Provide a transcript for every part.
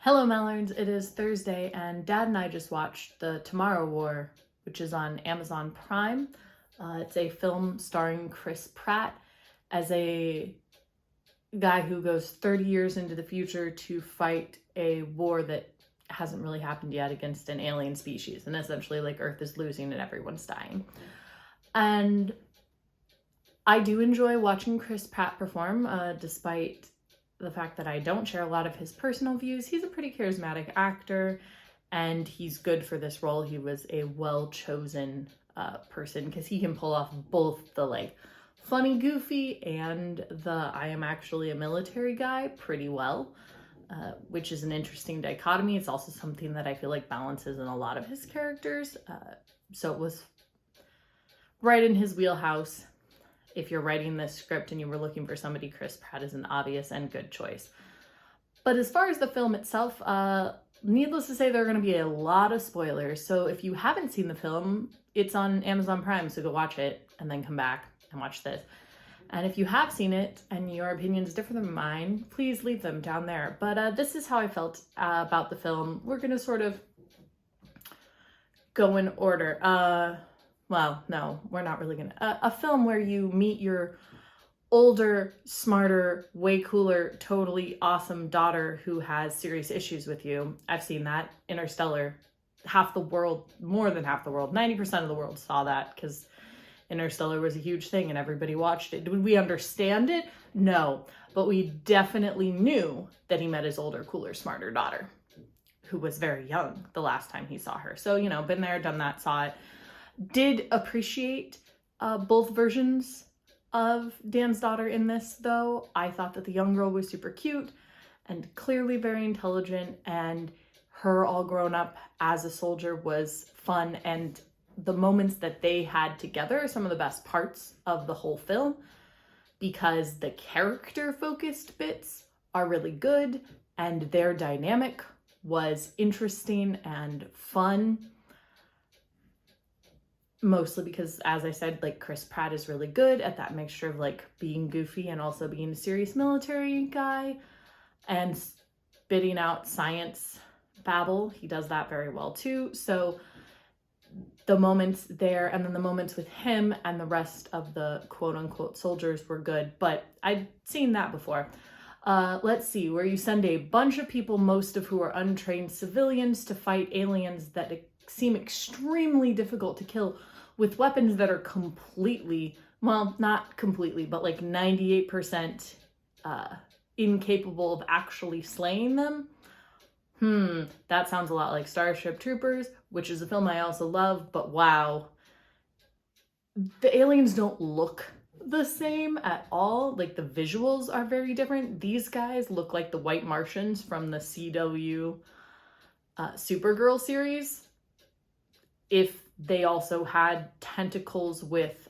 Hello, Mallards. It is Thursday, and Dad and I just watched The Tomorrow War, which is on Amazon Prime. It's a film starring Chris Pratt as a guy who goes 30 years into the future to fight a war that hasn't really happened yet against an alien species. And essentially, like, Earth is losing and everyone's dying. And I do enjoy watching Chris Pratt perform, despite the fact that I don't share a lot of his personal views. He's a pretty charismatic actor, and he's good for this role. He was a well-chosen person because he can pull off both the like funny, goofy and the I am actually a military guy pretty well, which is an interesting dichotomy. It's also something that I feel like balances in a lot of his characters. So it was right in his wheelhouse. If you're writing this script and you were looking for somebody, Chris Pratt is an obvious and good choice. But as far as the film itself, needless to say, there are going to be a lot of spoilers. So if you haven't seen the film, it's on Amazon Prime, so go watch it and then come back and watch this. And if you have seen it and your opinion is different than mine, please leave them down there. But this is how I felt about the film. We're going to sort of go in order. Well, no, we're not really gonna. A film where you meet your older, smarter, way cooler, totally awesome daughter who has serious issues with you. I've seen that. Interstellar. Half the world, more than half the world, 90% of the world saw that because Interstellar was a huge thing and everybody watched it. Did we understand it? No, but we definitely knew that he met his older, cooler, smarter daughter who was very young the last time he saw her. So, you know, been there, done that, saw it. Did appreciate both versions of Dan's daughter in this, though. I thought that the young girl was super cute and clearly very intelligent, and her all grown up as a soldier was fun, and the moments that they had together are some of the best parts of the whole film because the character-focused bits are really good, and their dynamic was interesting and fun. Mostly because, as I said, like, Chris Pratt is really good at that mixture of like being goofy and also being a serious military guy and spitting out science babble. He does that very well too. So the moments there and then the moments with him and the rest of the quote unquote soldiers were good, but I'd seen that before. Let's see, where you send a bunch of people, most of who are untrained civilians, to fight aliens that seem extremely difficult to kill with weapons that are completely, well, not completely, but like 98% incapable of actually slaying them. That sounds a lot like Starship Troopers, which is a film I also love, but wow. The aliens don't look the same at all. Like, the visuals are very different. These guys look like the White Martians from the CW Supergirl series. If they also had tentacles with,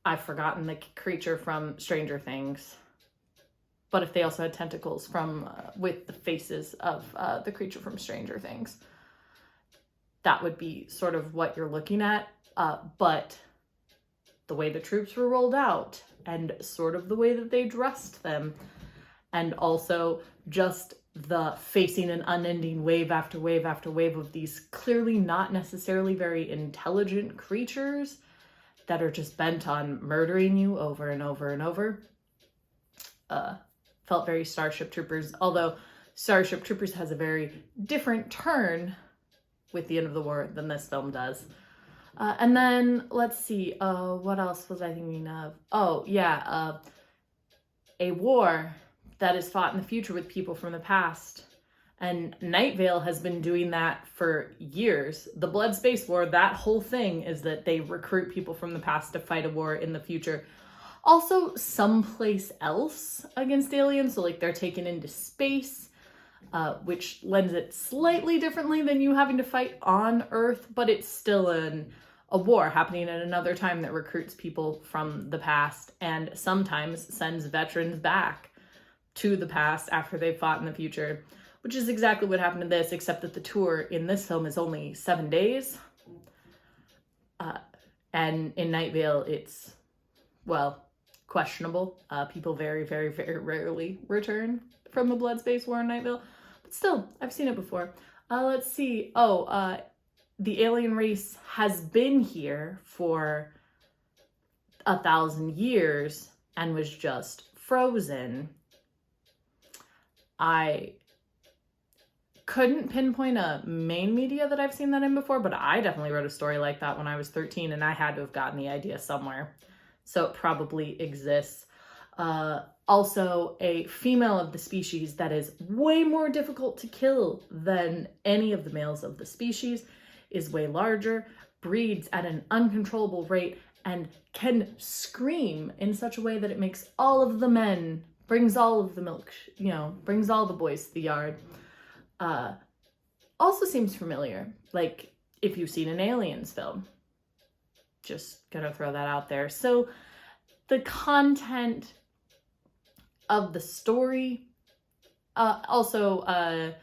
I've forgotten the creature from Stranger Things, but if they also had tentacles from, with the faces of the creature from Stranger Things, that would be sort of what you're looking at. But the way the troops were rolled out and sort of the way that they dressed them, and also just the facing an unending wave after wave after wave of these clearly not necessarily very intelligent creatures that are just bent on murdering you over and over and over. Felt very Starship Troopers, although Starship Troopers has a very different turn with the end of the war than this film does. And then, let's see, what else was I thinking of? Oh, yeah, a war that is fought in the future with people from the past. And Night Vale has been doing that for years. The Blood Space War, that whole thing is that they recruit people from the past to fight a war in the future. Also, someplace else against aliens, so like they're taken into space, which lends it slightly differently than you having to fight on Earth, but it's still a war happening at another time that recruits people from the past and sometimes sends veterans back to the past after they've fought in the future, which is exactly what happened in this, except that the tour in this film is only 7 days. And in Night Vale, it's, well, questionable. People very, very, very rarely return from the Blood Space War in Nightville. But still, I've seen it before. Let's see. The alien race has been here for 1,000 years and was just frozen. I couldn't pinpoint a main media that I've seen that in before, but I definitely wrote a story like that when I was 13, and I had to have gotten the idea somewhere. So it probably exists. Also, a female of the species that is way more difficult to kill than any of the males of the species, is way larger, breeds at an uncontrollable rate, and can scream in such a way that it makes all of the men, brings all of the milk, brings all the boys to the yard. Also seems familiar, like if you've seen an Aliens film. Just gonna throw that out there. So the content of the story, also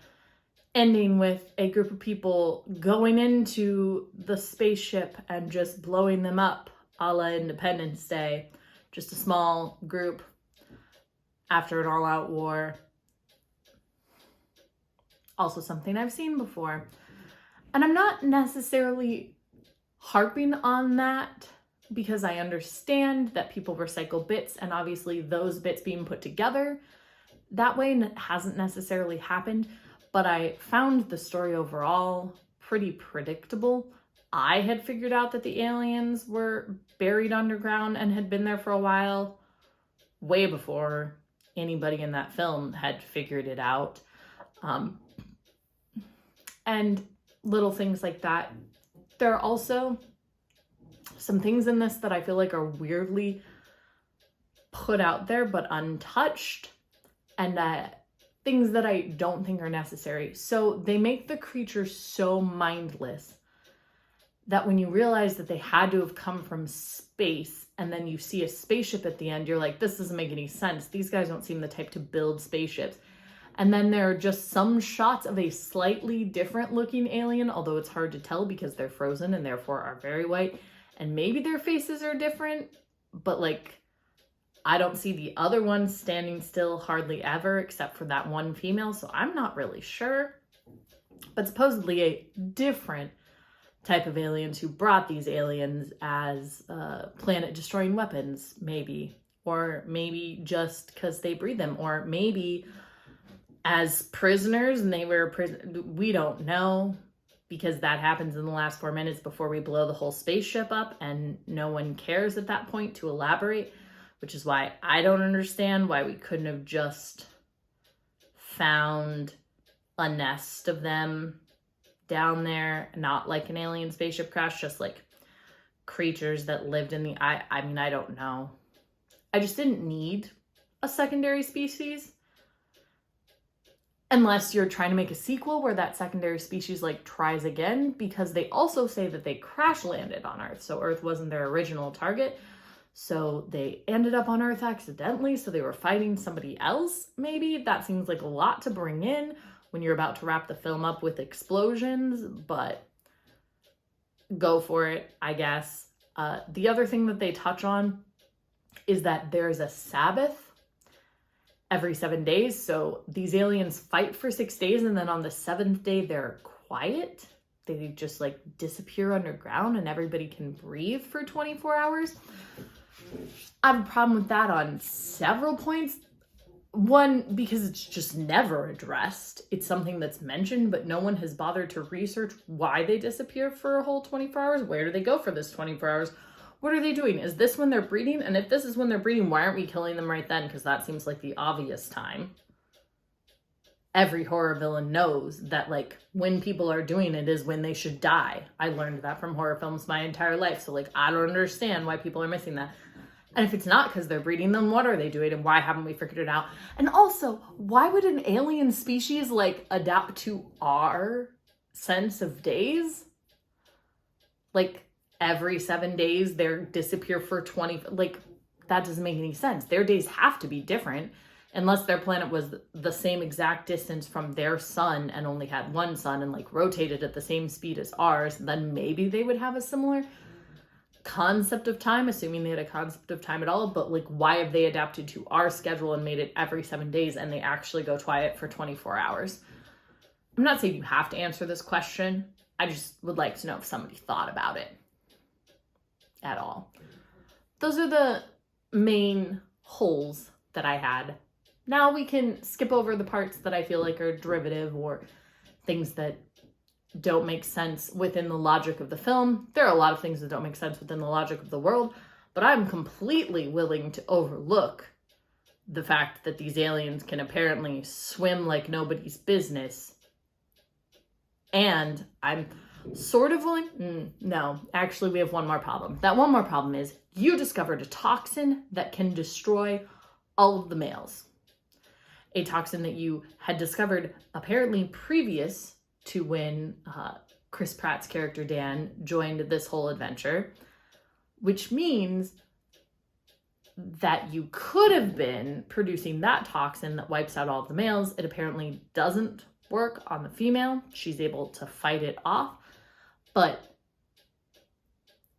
ending with a group of people going into the spaceship and just blowing them up, a la Independence Day. Just a small group after an all-out war. Also something I've seen before. And I'm not necessarily harping on that because I understand that people recycle bits, and obviously those bits being put together that way hasn't necessarily happened, but I found the story overall pretty predictable. I had figured out that the aliens were buried underground and had been there for a while, way before anybody in that film had figured it out. And little things like that. There are also some things in this that I feel like are weirdly put out there but untouched, and things that I don't think are necessary. So they make the creatures so mindless that when you realize that they had to have come from space, and then you see a spaceship at the end, you're like, this doesn't make any sense. These guys don't seem the type to build spaceships. And then there are just some shots of a slightly different looking alien, although it's hard to tell because they're frozen and therefore are very white. And maybe their faces are different, but like, I don't see the other ones standing still hardly ever, except for that one female, so I'm not really sure. But supposedly a different type of aliens who brought these aliens as planet-destroying weapons, maybe. Or maybe just because they breed them, or maybe as prisoners and they were we don't know, because that happens in the last 4 minutes before we blow the whole spaceship up, and no one cares at that point to elaborate, which is why I don't understand why we couldn't have just found a nest of them down there, not like an alien spaceship crash, just like creatures that lived in the, I mean, I don't know. I just didn't need a secondary species. Unless you're trying to make a sequel where that secondary species like tries again, because they also say that they crash landed on Earth. So Earth wasn't their original target. So they ended up on Earth accidentally. So they were fighting somebody else. Maybe that seems like a lot to bring in when you're about to wrap the film up with explosions, but go for it, I guess. The other thing that they touch on is that there's a Sabbath every 7 days. So these aliens fight for 6 days, and then on the 7th day, they're quiet. They just like disappear underground and everybody can breathe for 24 hours. I have a problem with that on several points. One, because it's just never addressed. It's something that's mentioned, but no one has bothered to research why they disappear for a whole 24 hours. Where do they go for this 24 hours? What are they doing? Is this when they're breeding? And if this is when they're breeding, why aren't we killing them right then? Because that seems like the obvious time. Every horror villain knows that like when people are doing it is when they should die. I learned that from horror films my entire life. So like, I don't understand why people are missing that. And if it's not because they're breeding, then what are they doing? And why haven't we figured it out? And also, why would an alien species like adapt to our sense of days? Like, every 7 days they disappear for 20, like that doesn't make any sense. Their days have to be different unless their planet was the same exact distance from their sun and only had one sun and like rotated at the same speed as ours, then maybe they would have a similar, concept of time, assuming they had a concept of time at all, but like, why have they adapted to our schedule and made it every 7 days and they actually go try it for 24 hours? I'm not saying you have to answer this question. I just would like to know if somebody thought about it at all. Those are the main holes that I had. Now we can skip over the parts that I feel like are derivative or things that don't make sense within the logic of the film. There are a lot of things that don't make sense within the logic of the world, but I'm completely willing to overlook the fact that these aliens can apparently swim like nobody's business. And I'm sort of willing, no, actually we have one more problem. That one more problem is you discovered a toxin that can destroy all of the males. A toxin that you had discovered apparently previous to when Chris Pratt's character Dan joined this whole adventure, which means that you could have been producing that toxin that wipes out all of the males. It apparently doesn't work on the female. She's able to fight it off. But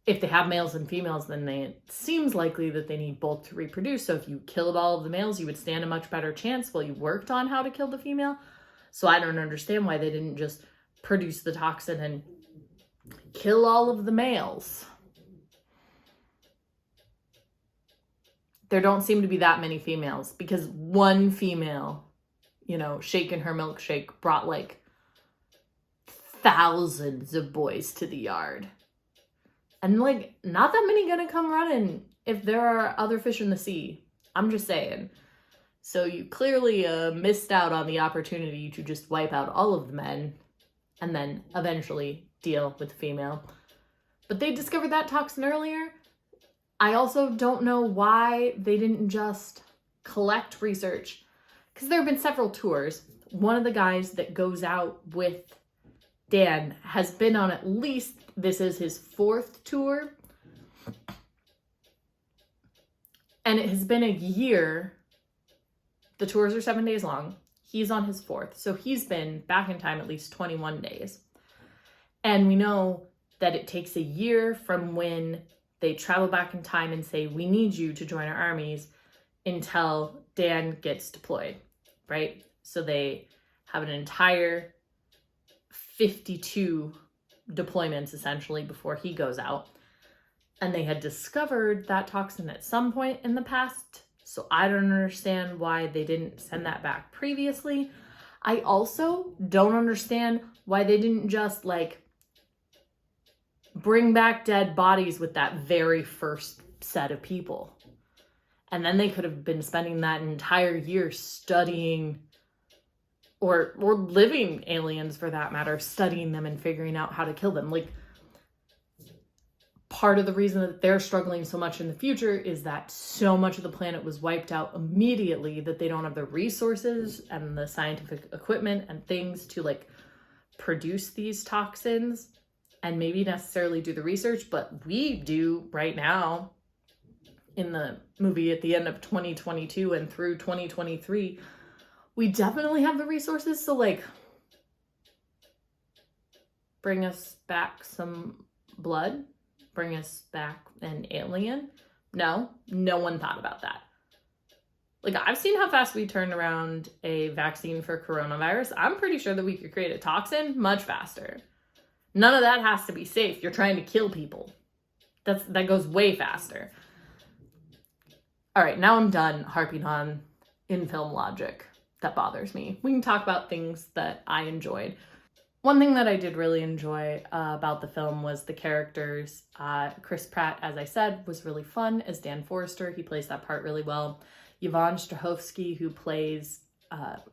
if they have males and females, then it seems likely that they need both to reproduce. So if you killed all of the males, you would stand a much better chance while you worked on how to kill the female. So I don't understand why they didn't just produce the toxin and kill all of the males. There don't seem to be that many females, because one female, shaking her milkshake brought like thousands of boys to the yard. And like, not that many gonna come running if there are other fish in the sea. I'm just saying. So you clearly missed out on the opportunity to just wipe out all of the men and then eventually deal with the female. But they discovered that toxin earlier. I also don't know why they didn't just collect research, because there have been several tours. One of the guys that goes out with Dan has been on at least, this is his 4th tour. And it has been a year. The tours are 7 days long. He's on his 4th. So he's been back in time at least 21 days. And we know that it takes a year from when they travel back in time and say, we need you to join our armies, until Dan gets deployed, right? So they have an entire 52 deployments essentially before he goes out. And they had discovered that toxin at some point in the past. So I don't understand why they didn't send that back previously. I also don't understand why they didn't just bring back dead bodies with that very first set of people. And then they could have been spending that entire year studying or living aliens, for that matter, studying them and figuring out how to kill them. Part of the reason that they're struggling so much in the future is that so much of the planet was wiped out immediately that they don't have the resources and the scientific equipment and things to produce these toxins and maybe necessarily do the research. But we do right now in the movie at the end of 2022 and through 2023. We definitely have the resources to bring us back some blood, bring us back an alien. No one thought about that. I've seen how fast we turned around a vaccine for coronavirus. I'm pretty sure that we could create a toxin much faster. None of that has to be safe. You're trying to kill people. That goes way faster. All right, now I'm done harping on in-film logic. That bothers me. We can talk about things that I enjoyed. One thing that I did really enjoy about the film was the characters. Chris Pratt, as I said, was really fun as Dan Forrester. He plays that part really well. Yvonne Strahovski, who plays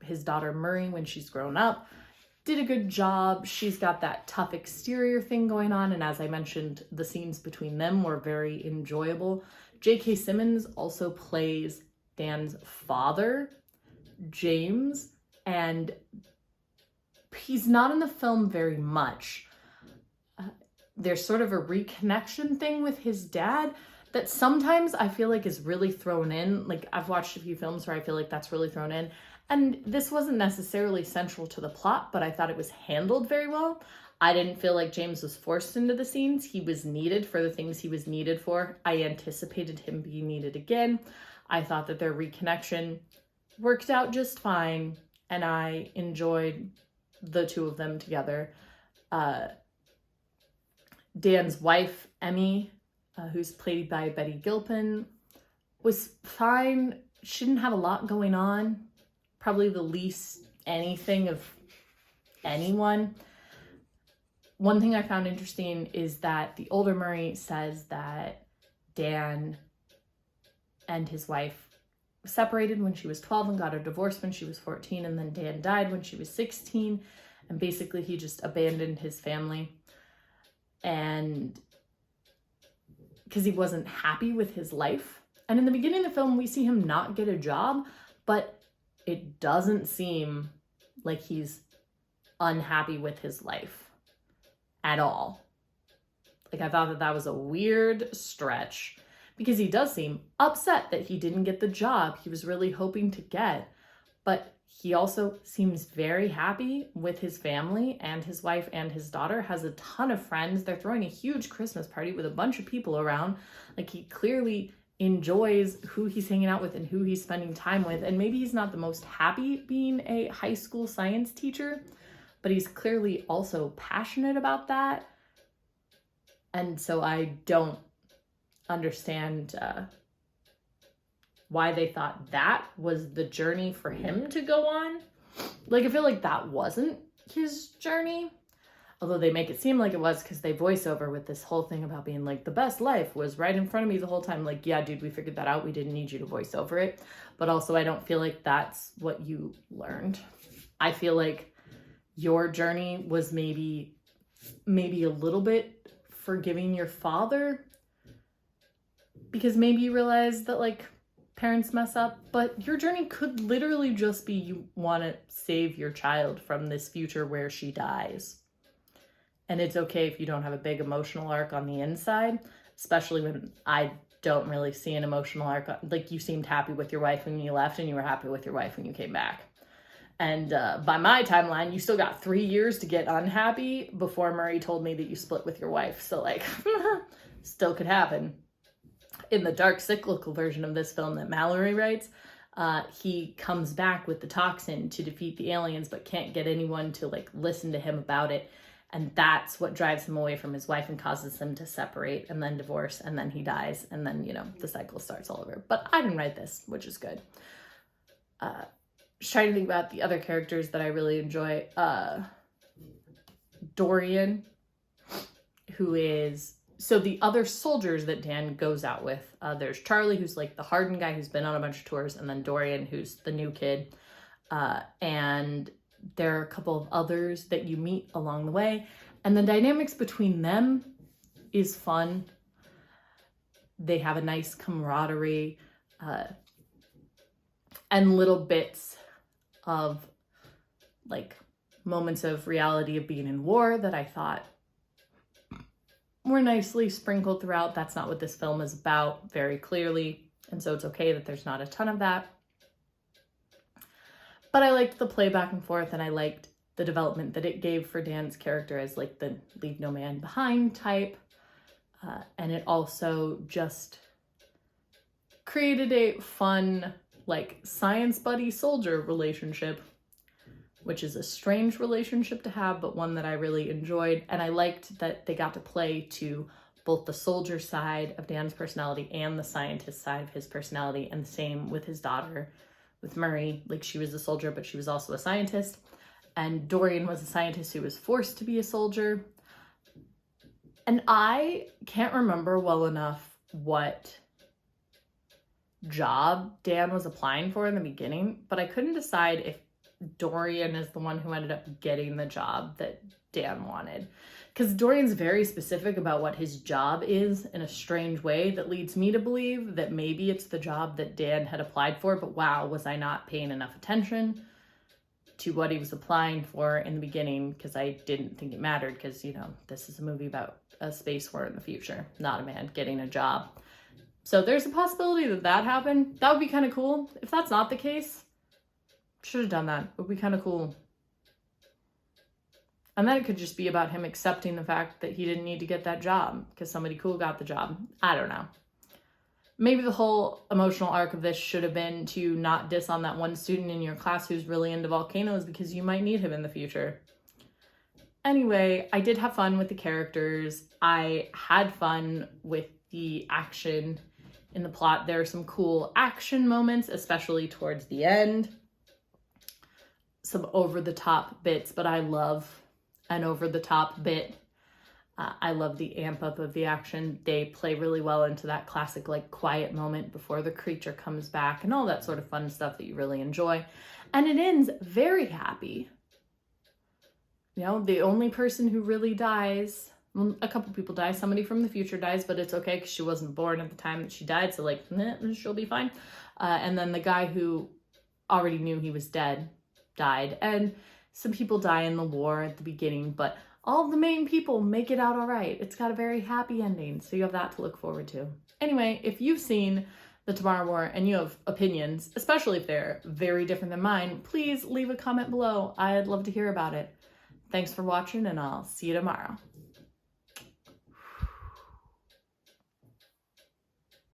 his daughter Muri when she's grown up, did a good job. She's got that tough exterior thing going on, and as I mentioned, the scenes between them were very enjoyable. J.K. Simmons also plays Dan's father, James, and he's not in the film very much. There's sort of a reconnection thing with his dad that sometimes I feel is really thrown in. I've watched a few films where I feel that's really thrown in, and this wasn't necessarily central to the plot, but I thought it was handled very well. I didn't feel like James was forced into the scenes. He was needed for the things he was needed for. I anticipated him being needed again. I thought that their reconnection worked out just fine, and I enjoyed the two of them together. Dan's wife, Emmy, who's played by Betty Gilpin, was fine. She didn't have a lot going on. Probably the least anything of anyone. One thing I found interesting is that the older Muri says that Dan and his wife separated when she was 12 and got a divorce when she was 14, and then Dan died when she was 16, and basically he just abandoned his family, and because he wasn't happy with his life. And in the beginning of the film, we see him not get a job, but it doesn't seem like he's unhappy with his life at all. Like, I thought that that was a weird stretch, because he does seem upset that he didn't get the job he was really hoping to get, but he also seems very happy with his family and his wife and his daughter, has a ton of friends. They're throwing a huge Christmas party with a bunch of people around. Like, he clearly enjoys who he's hanging out with and who he's spending time with. And maybe he's not the most happy being a high school science teacher, but he's clearly also passionate about that. And so I don't understand why they thought that was the journey for him to go on. Like, I feel like that wasn't his journey, although they make it seem like it was, because they voice over with this whole thing about being like, the best life was right in front of me the whole time. Like, yeah, dude, we figured that out. We didn't need you to voice over it. But also, I don't feel like that's what you learned. I feel like your journey was maybe a little bit forgiving your father, because maybe you realized that, like, parents mess up, but your journey could literally just be you want to save your child from this future where she dies. And it's okay if you don't have a big emotional arc on the inside, especially when I don't really see an emotional arc. Like, you seemed happy with your wife when you left, and you were happy with your wife when you came back. And by my timeline, you still got 3 years to get unhappy before Muri told me that you split with your wife. So, like, still could happen. In the dark cyclical version of this film that Mallory writes, he comes back with the toxin to defeat the aliens, but can't get anyone to, like, listen to him about it. And that's what drives him away from his wife and causes them to separate and then divorce, and then he dies, and then, you know, the cycle starts all over. But I didn't write this, which is good. Just trying to think about the other characters that I really enjoy. Dorian, who is... So the other soldiers that Dan goes out with, there's Charlie, who's like the hardened guy who's been on a bunch of tours, and then Dorian, who's the new kid. And there are a couple of others that you meet along the way. And the dynamics between them is fun. They have a nice camaraderie, and little bits of, like, moments of reality of being in war that I thought were nicely sprinkled throughout. That's not what this film is about, very clearly, and so it's okay that there's not a ton of that. But I liked the play back and forth, and I liked the development that it gave for Dan's character as, like, the leave no man behind type. And it also just created a fun, like, science buddy soldier relationship, which is a strange relationship to have, but one that I really enjoyed. And I liked that they got to play to both the soldier side of Dan's personality and the scientist side of his personality, and the same with his daughter, with Muri. Like, she was a soldier, but she was also a scientist. And Dorian was a scientist who was forced to be a soldier. And I can't remember well enough what job Dan was applying for in the beginning, but I couldn't decide if Dorian is the one who ended up getting the job that Dan wanted. Because Dorian's very specific about what his job is in a strange way that leads me to believe that maybe it's the job that Dan had applied for, but wow, was I not paying enough attention to what he was applying for in the beginning, because I didn't think it mattered, because, you know, this is a movie about a space war in the future, not a man getting a job. So there's a possibility that that happened. That would be kind of cool. If that's not the case, should have done that. It would be kind of cool. And then it could just be about him accepting the fact that he didn't need to get that job because somebody cool got the job. I don't know. Maybe the whole emotional arc of this should have been to not diss on that one student in your class who's really into volcanoes because you might need him in the future. Anyway, I did have fun with the characters. I had fun with the action in the plot. There are some cool action moments, especially towards the end. Some over-the-top bits, but I love an over-the-top bit. I love the amp up of the action. They play really well into that classic like quiet moment before the creature comes back and all that sort of fun stuff that you really enjoy. And it ends very happy. You know, the only person who really dies, well, a couple people die, somebody from the future dies, but it's okay because she wasn't born at the time that she died, so like, she'll be fine. And then the guy who already knew he was dead died, and some people die in the war at the beginning, but all of the main people make it out all right. It's got a very happy ending, so you have that to look forward to. Anyway, if you've seen The Tomorrow War and you have opinions, especially if they're very different than mine, please leave a comment below. I'd love to hear about it. Thanks for watching, and I'll see you tomorrow.